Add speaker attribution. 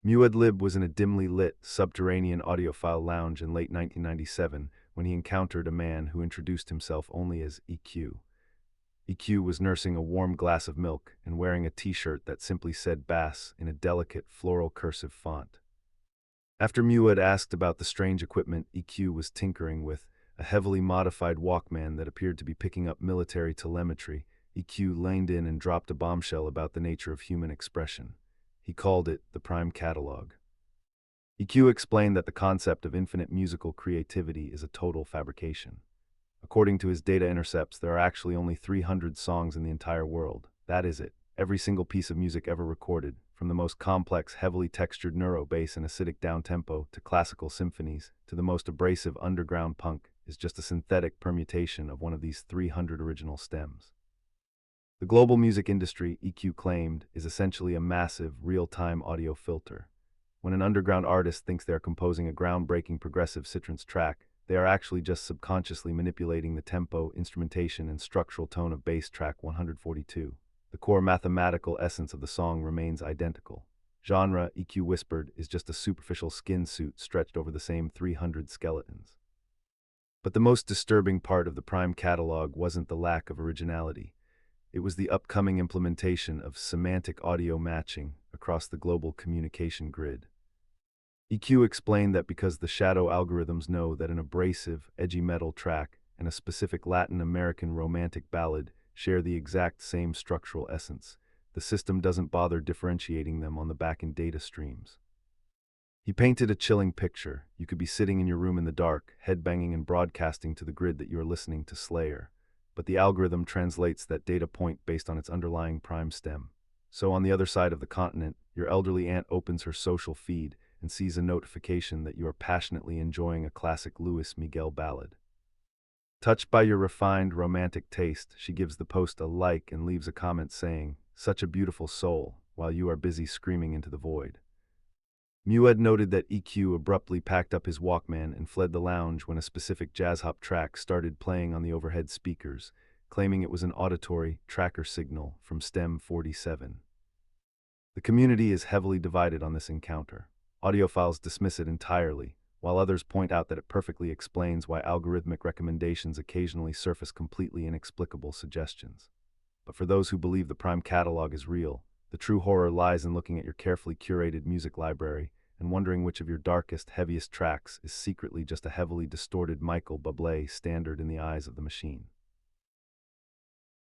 Speaker 1: Muad'Lib was in a dimly lit, subterranean audiophile lounge in late 1997 when he encountered a man who introduced himself only as EQ. EQ was nursing a warm glass of milk and wearing a t-shirt that simply said Bass in a delicate, floral cursive font. After Muad asked about the strange equipment EQ was tinkering with, a heavily modified Walkman that appeared to be picking up military telemetry, EQ leaned in and dropped a bombshell about the nature of human expression. He called it the Prime Catalog. EQ explained that the concept of infinite musical creativity is a total fabrication. According to his data intercepts, there are actually only 300 songs in the entire world. That is it. Every single piece of music ever recorded, from the most complex, heavily textured neuro bass and acidic downtempo to classical symphonies, to the most abrasive underground punk, is just a synthetic permutation of one of these 300 original stems. The global music industry, EQ claimed, is essentially a massive, real-time audio filter. When an underground artist thinks they are composing a groundbreaking progressive psytrance track, they are actually just subconsciously manipulating the tempo, instrumentation, and structural tone of bass track 142. The core mathematical essence of the song remains identical. Genre, EQ whispered, is just a superficial skin suit stretched over the same 300 skeletons. But the most disturbing part of the Prime catalog wasn't the lack of originality. It was the upcoming implementation of semantic audio matching across the global communication grid. EQ explained that because the shadow algorithms know that an abrasive, edgy metal track and a specific Latin American romantic ballad share the exact same structural essence, the system doesn't bother differentiating them on the back-end data streams. He painted a chilling picture. You could be sitting in your room in the dark, headbanging and broadcasting to the grid that you are listening to Slayer, but the algorithm translates that data point based on its underlying prime stem. So on the other side of the continent, your elderly aunt opens her social feed and sees a notification that you are passionately enjoying a classic Luis Miguel ballad. Touched by your refined, romantic taste, she gives the post a like and leaves a comment saying, "Such a beautiful soul," while you are busy screaming into the void. Muad noted that EQ abruptly packed up his Walkman and fled the lounge when a specific jazz hop track started playing on the overhead speakers, claiming it was an auditory tracker signal from STEM 47. The community is heavily divided on this encounter. Audiophiles dismiss it entirely, while others point out that it perfectly explains why algorithmic recommendations occasionally surface completely inexplicable suggestions. But for those who believe the Prime catalog is real, the true horror lies in looking at your carefully curated music library and wondering which of your darkest, heaviest tracks is secretly just a heavily distorted Michael Bublé standard in the eyes of the machine.